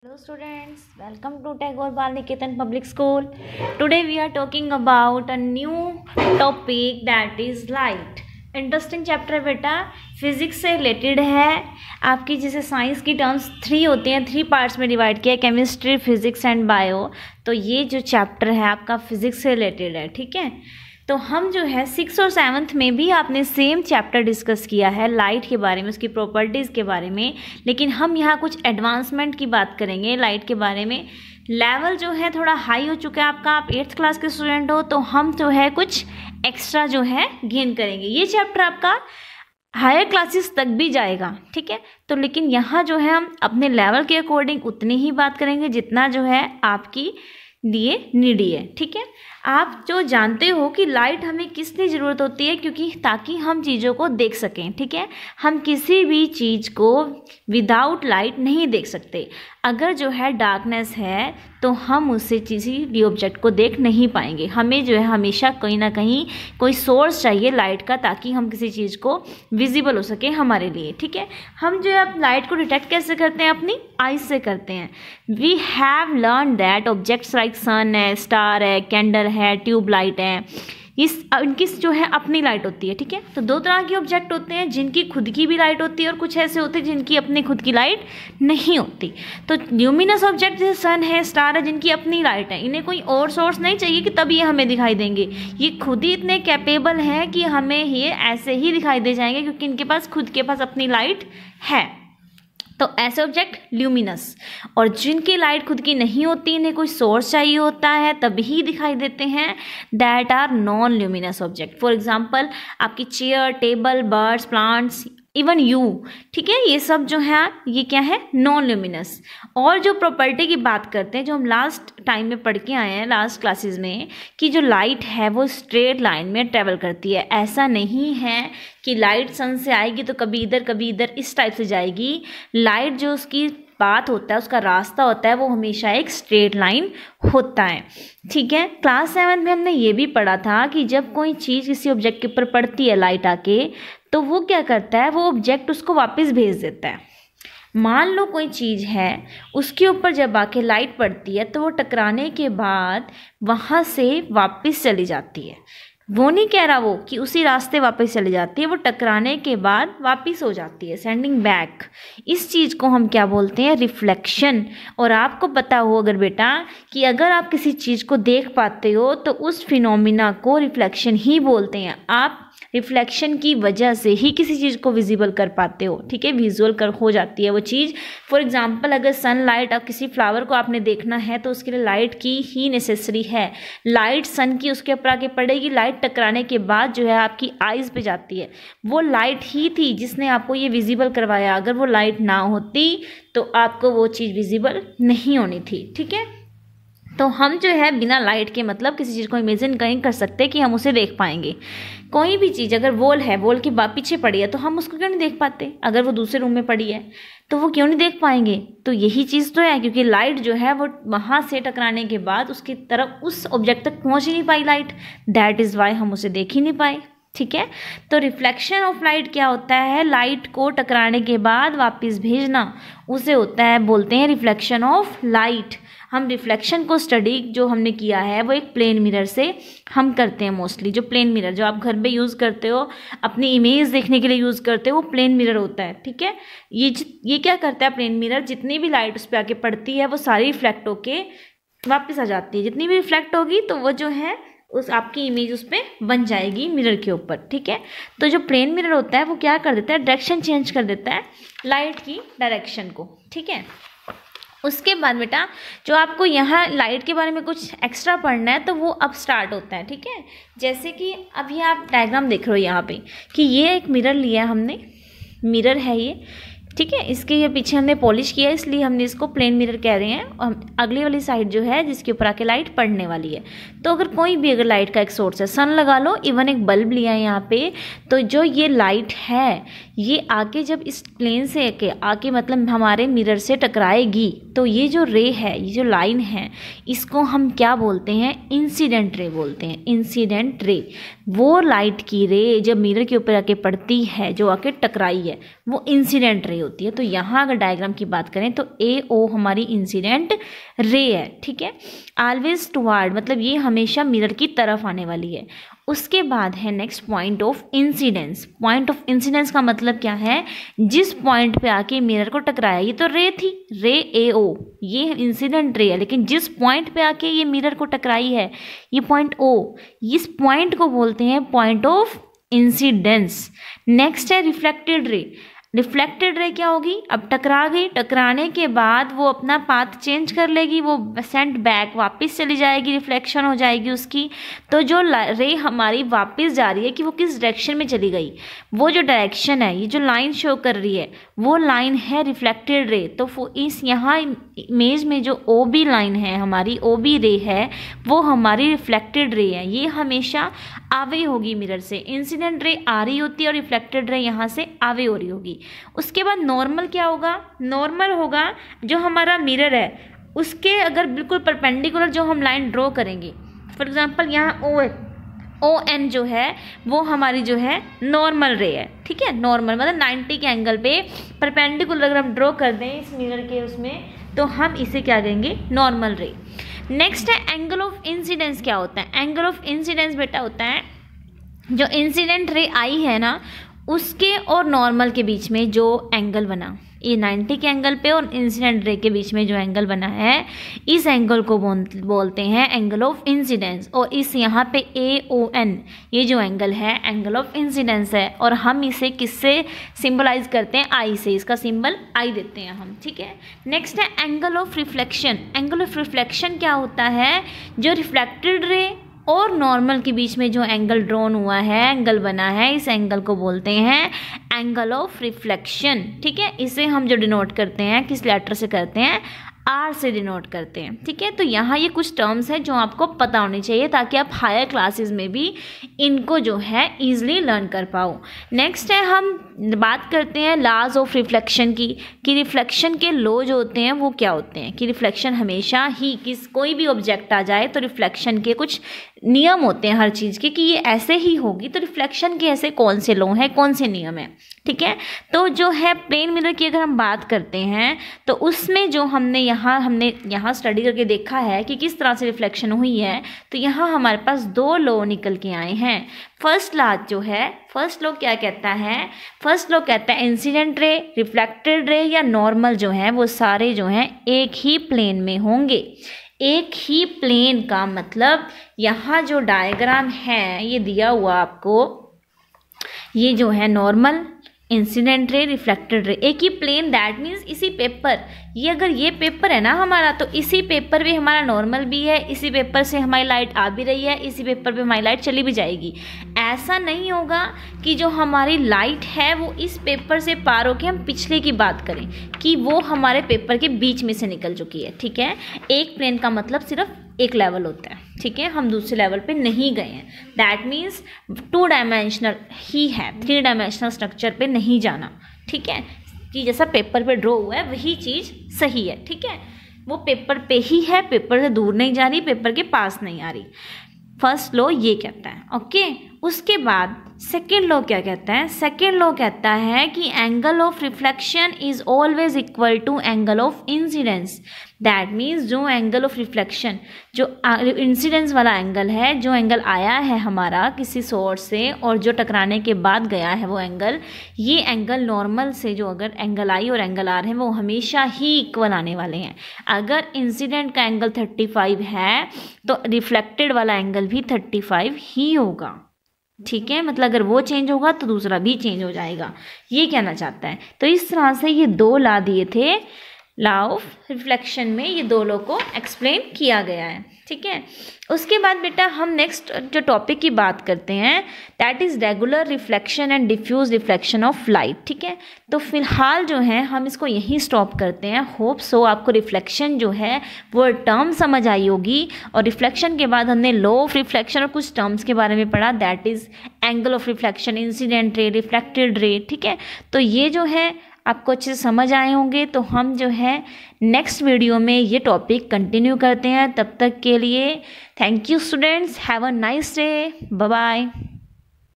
Hello students, welcome to Tagore Balniketan Public School. Today we are talking about a new topic that is light. Interesting chapter बेटा, physics से related है आपकी। जैसे science की terms 3 होती हैं, 3 parts में डिवाइड किया, केमिस्ट्री, फिजिक्स एंड बायो। तो ये जो चैप्टर है आपका फिजिक्स से रिलेटेड है, ठीक है। तो हम जो है 6th और 7th में भी आपने सेम चैप्टर डिस्कस किया है लाइट के बारे में, उसकी प्रॉपर्टीज़ के बारे में, लेकिन हम यहाँ कुछ एडवांसमेंट की बात करेंगे लाइट के बारे में। लेवल जो है थोड़ा हाई हो चुका है आपका, आप 8th क्लास के स्टूडेंट हो, तो हम जो है कुछ एक्स्ट्रा जो है गेन करेंगे। ये चैप्टर आपका हायर क्लासेस तक भी जाएगा, ठीक है। तो लेकिन यहाँ जो है हम अपने लेवल के अकॉर्डिंग उतनी ही बात करेंगे जितना जो है आपकी लिए नीडी है, ठीक है। आप जो जानते हो कि लाइट हमें किस लिए ज़रूरत होती है, क्योंकि ताकि हम चीज़ों को देख सकें, ठीक है। हम किसी भी चीज़ को विदाउट लाइट नहीं देख सकते। अगर जो है डार्कनेस है तो हम उससे किसी भी ऑब्जेक्ट को देख नहीं पाएंगे। हमें जो है हमेशा कहीं ना कहीं कोई सोर्स चाहिए लाइट का, ताकि हम किसी चीज़ को विजिबल हो सके हमारे लिए, ठीक है। हम जो है लाइट को डिटेक्ट कैसे करते हैं? अपनी आइज से करते हैं। We have learn that objects like sun है, स्टार है, कैंडल है, ट्यूब लाइट है, इनकी जो है अपनी लाइट होती है, ठीक है। तो 2 तरह के ऑब्जेक्ट होते हैं, जिनकी खुद की भी लाइट होती है और कुछ ऐसे होते हैं जिनकी अपनी खुद की लाइट नहीं होती। तो ल्यूमिनस ऑब्जेक्ट जैसे सन है, स्टार है, जिनकी अपनी लाइट है, इन्हें कोई और सोर्स नहीं चाहिए कि तब ये हमें दिखाई देंगे। ये खुद ही इतने कैपेबल हैं कि हमें ये ऐसे ही दिखाई दे जाएंगे, क्योंकि इनके पास खुद के पास अपनी लाइट है। तो ऐसे ऑब्जेक्ट ल्यूमिनस, और जिनकी लाइट खुद की नहीं होती, इन्हें कोई सोर्स चाहिए होता है तभी दिखाई देते हैं, that are non luminous object. For example आपकी chair, table, birds, plants, even you, ठीक है। ये सब जो है ये क्या है? Non luminous. और जो प्रॉपर्टी की बात करते हैं, जो हम लास्ट टाइम में पढ़ के आए हैं लास्ट क्लासेस में, कि जो लाइट है वो स्ट्रेट लाइन में ट्रेवल करती है। ऐसा नहीं है कि लाइट सन से आएगी तो कभी इधर इस टाइप से जाएगी। लाइट जो उसकी बात होता है, उसका रास्ता होता है, वो हमेशा एक स्ट्रेट लाइन होता है, ठीक है। क्लास 7 में हमने ये भी पढ़ा था कि जब कोई चीज़ किसी ऑब्जेक्ट के ऊपर पड़ती है लाइट आके, तो वो क्या करता है, वो ऑब्जेक्ट उसको वापस भेज देता है। मान लो कोई चीज़ है, उसके ऊपर जब आके लाइट पड़ती है तो वो टकराने के बाद वहाँ से वापस चली जाती है। वो नहीं कह रहा वो कि उसी रास्ते वापस चली जाती है, वो टकराने के बाद वापस हो जाती है, सेंडिंग बैक। इस चीज़ को हम क्या बोलते हैं? रिफ्लेक्शन। और आपको पता हो अगर बेटा कि अगर आप किसी चीज़ को देख पाते हो तो उस फिनोमिना को रिफ्लेक्शन ही बोलते हैं। आप रिफ्लेक्शन की वजह से ही किसी चीज़ को विजिबल कर पाते हो, ठीक है, विजुअल कर हो जाती है वो चीज़। फॉर एग्जांपल अगर सनलाइट, अब किसी फ्लावर को आपने देखना है तो उसके लिए लाइट की ही नेसेसरी है। लाइट सन की उसके ऊपर आके पड़ेगी, लाइट टकराने के बाद जो है आपकी आइज़ पे जाती है। वो लाइट ही थी जिसने आपको ये विजिबल करवाया। अगर वो लाइट ना होती तो आपको वो चीज़ विजिबल नहीं होनी थी, ठीक है। तो हम जो है बिना लाइट के मतलब किसी चीज़ को इमेजिन नहीं कर सकते कि हम उसे देख पाएंगे। कोई भी चीज़ अगर वॉल है, वॉल के पीछे पड़ी है, तो हम उसको क्यों नहीं देख पाते? अगर वो दूसरे रूम में पड़ी है तो वो क्यों नहीं देख पाएंगे? तो यही चीज़ तो है, क्योंकि लाइट जो है वो वहाँ से टकराने के बाद उसकी तरफ, उस ऑब्जेक्ट तक पहुँच ही नहीं पाई लाइट, दैट इज़ वाई हम उसे देख ही नहीं पाए, ठीक है। तो रिफ्लेक्शन ऑफ लाइट क्या होता है? लाइट को टकराने के बाद वापस भेजना, उसे होता है, बोलते हैं रिफ्लेक्शन ऑफ लाइट। हम रिफ्लेक्शन को स्टडी जो हमने किया है वो एक प्लेन मिरर से हम करते हैं मोस्टली। जो प्लेन मिरर जो आप घर पे यूज़ करते हो, अपनी इमेज देखने के लिए यूज़ करते हो, वो प्लेन मिरर होता है, ठीक है। ये क्या करता है प्लेन मिरर? जितनी भी लाइट उस पर आके पड़ती है वो सारी रिफ्लेक्ट होके वापस आ जाती है। जितनी भी रिफ्लेक्ट होगी तो वो जो है उस आपकी इमेज उस पर बन जाएगी मिरर के ऊपर, ठीक है। तो जो प्लेन मिरर होता है वो क्या कर देता है? डायरेक्शन चेंज कर देता है लाइट की डायरेक्शन को, ठीक है। उसके बाद बेटा जो आपको यहाँ लाइट के बारे में कुछ एक्स्ट्रा पढ़ना है तो वो अब स्टार्ट होता है, ठीक है। जैसे कि अभी आप डायग्राम देख रहे हो यहाँ पे कि ये एक मिरर लिया है हमने, मिरर है ये, ठीक है। इसके ये पीछे हमने पॉलिश किया, इसलिए हमने इसको प्लेन मिरर कह रहे हैं। और अगली वाली साइड जो है जिसके ऊपर आके लाइट पड़ने वाली है, तो अगर कोई भी अगर लाइट का एक सोर्स है, सन लगा लो, इवन एक बल्ब लिया है यहाँ पे, तो जो ये लाइट है ये आके जब इस प्लेन से आके मतलब हमारे मिरर से टकराएगी तो ये जो रे है, ये जो लाइन है, इसको हम क्या बोलते हैं, इंसिडेंट रे बोलते हैं। इंसिडेंट रे वो लाइट की रे जब मिरर के ऊपर आके पड़ती है, जो आके टकराई है, वो इंसिडेंट रे होती है। तो यहाँ अगर डायग्राम की बात करें तो ए ओ हमारी इंसिडेंट रे है, ठीक है। ऑलवेज टुवर्ड मतलब ये हमेशा मिरर की तरफ आने वाली है। उसके बाद है next point of incidence. Point of incidence का मतलब क्या है, जिस पॉइंट पे आके मिरर को टकराया, ये तो रे थी, रे ए ओ, ये इंसिडेंट रे है, लेकिन जिस पॉइंट पे आके ये मिरर को टकराई है, ये पॉइंट ओ, इस पॉइंट को बोलते हैं पॉइंट ऑफ इंसिडेंस। नेक्स्ट है रिफ्लेक्टेड रे। रिफ्लेक्टेड रे क्या होगी, अब टकरा गई, टकराने के बाद वो अपना पाथ चेंज कर लेगी, वो सेंट बैक वापस चली जाएगी, रिफ्लेक्शन हो जाएगी उसकी। तो जो रे हमारी वापस जा रही है कि वो किस डायरेक्शन में चली गई, वो जो डायरेक्शन है, ये जो लाइन शो कर रही है, वो लाइन है रिफ्लेक्टेड रे। तो इस यहाँ इमेज में जो ओ बी लाइन है हमारी, ओ बी रे है, वो हमारी रिफ्लेक्टेड रे है। ये हमेशा आवे होगी मिरर से। इंसिडेंट रे आ रही होती है और रिफ्लेक्टेड रे यहाँ से आवे हो रही होगी। उसके बाद नॉर्मल क्या होगा, नॉर्मल होगा जो हमारा मिरर है उसके अगर बिल्कुल परपेंडिकुलर जो हम लाइन ड्रॉ करेंगे, फॉर एग्जांपल यहाँ ओ एन जो है वो हमारी जो है नॉर्मल रे है, ठीक है। नॉर्मल मतलब 90 के एंगल पे परपेंडिकुलर अगर हम ड्रॉ कर दें इस मिरर के उसमें, तो हम इसे क्या कहेंगे, नॉर्मल रे। नेक्स्ट है एंगल ऑफ इंसिडेंस। क्या होता है एंगल ऑफ इंसिडेंस, बेटा होता है जो इंसिडेंट रे आई है ना, उसके और नॉर्मल के बीच में जो एंगल बना, ये 90 के एंगल पे और इंसिडेंट रे के बीच में जो एंगल बना है, इस एंगल को बोलते हैं एंगल ऑफ इंसिडेंस। और इस यहाँ पे ए ओ एन, ये जो एंगल है एंगल ऑफ इंसिडेंस है, और हम इसे किससे सिंबलाइज करते हैं, आई से, इसका सिंबल आई देते हैं हम, ठीक है। नेक्स्ट है angle of reflection. Angle of reflection क्या होता है, जो रिफ्लेक्टेड रे और नॉर्मल के बीच में जो एंगल ड्रॉन हुआ है, एंगल बना है, इस एंगल को बोलते हैं एंगल ऑफ रिफ्लेक्शन, ठीक है। इसे हम जो डिनोट करते हैं किस लेटर से करते हैं, आर से डिनोट करते हैं, ठीक है। तो यहाँ ये कुछ टर्म्स हैं जो आपको पता होनी चाहिए ताकि आप हायर क्लासेस में भी इनको जो है ईजिली लर्न कर पाओ। नेक्स्ट है हम बात करते हैं लॉज ऑफ रिफ्लेक्शन की, कि रिफ्लेक्शन के लॉ जो होते हैं वो क्या होते हैं, कि रिफ्लेक्शन हमेशा ही कोई भी ऑब्जेक्ट आ जाए तो रिफ्लेक्शन के कुछ नियम होते हैं हर चीज़ के, कि ये ऐसे ही होगी। तो रिफ्लेक्शन के ऐसे कौन से लॉ हैं, कौन से नियम हैं, ठीक है। तो जो है प्लेन मिरर की अगर हम बात करते हैं तो उसमें जो हमने यहाँ स्टडी करके देखा है कि किस तरह से रिफ्लेक्शन हुई है, तो यहाँ हमारे पास दो लॉ निकल के आए हैं। फर्स्ट लॉ जो है, फर्स्ट लॉ क्या कहता है, फर्स्ट लॉ कहता है इंसिडेंट रे, रिफ्लेक्टेड रे या नॉर्मल जो है वो सारे जो हैं एक ही प्लेन में होंगे। एक ही प्लेन का मतलब यहाँ जो डायग्राम है ये दिया हुआ आपको, ये जो है normal, incident ray, reflected ray, एक ही प्लेन, दैट मीन्स इसी पेपर, ये अगर ये पेपर है ना हमारा, तो इसी पेपर पे हमारा नॉर्मल भी है, इसी पेपर से हमारी लाइट आ भी रही है, इसी पेपर पे हमारी लाइट चली भी जाएगी। ऐसा नहीं होगा कि जो हमारी लाइट है वो इस पेपर से पार होकर हम पिछले की बात करें कि वो हमारे पेपर के बीच में से निकल चुकी है, ठीक है। एक प्लेन का मतलब सिर्फ एक लेवल होता है, ठीक है, हम दूसरे लेवल पे नहीं गए हैं। दैट मीन्स 2 डायमेंशनल ही है, 3 डायमेंशनल स्ट्रक्चर पे नहीं जाना, ठीक है। कि जैसा पेपर पे ड्रॉ हुआ है वही चीज़ सही है, ठीक है, वो पेपर पे ही है, पेपर से दूर नहीं जा रही, पेपर के पास नहीं आ रही। फर्स्ट लॉ ये कहता है, ओके। उसके बाद सेकेंड लॉ क्या कहता है, सेकेंड लॉ कहता है कि angle of reflection is always equal to angle of incidence. That means जो एंगल ऑफ रिफ्लेक्शन, जो इंसिडेंस वाला एंगल है, जो एंगल आया है हमारा किसी सोर्स से और जो टकराने के बाद गया है वो एंगल, ये एंगल नॉर्मल से जो अगर एंगल आई और एंगल आर है वो हमेशा ही इक्वल आने वाले हैं। अगर इंसिडेंट का एंगल 35 है तो रिफ्लेक्टेड वाला एंगल भी 35 ही होगा, ठीक है। मतलब अगर वो चेंज होगा तो दूसरा भी चेंज हो जाएगा, ये कहना चाहता है। तो इस तरह से ये 2 लॉ दिए थे, लॉ ऑफ रिफ्लेक्शन में ये 2 लॉ को एक्सप्लेन किया गया है। ठीक है। उसके बाद बेटा हम नेक्स्ट जो टॉपिक की बात करते हैं that is regular reflection and diffuse reflection of light. ठीक है, तो फिलहाल जो है हम इसको यहीं स्टॉप करते हैं। होप सो आपको रिफ्लेक्शन जो है वो टर्म समझ आई होगी, और रिफ्लेक्शन के बाद हमने लॉ ऑफ रिफ्लेक्शन और कुछ टर्म्स के बारे में पढ़ा, that is angle of reflection, incident ray, reflected ray. ठीक है, तो ये जो है आपको अच्छे से समझ आए होंगे। तो हम जो है नेक्स्ट वीडियो में ये टॉपिक कंटिन्यू करते हैं। तब तक के लिए thank you students, have a nice day, bye bye.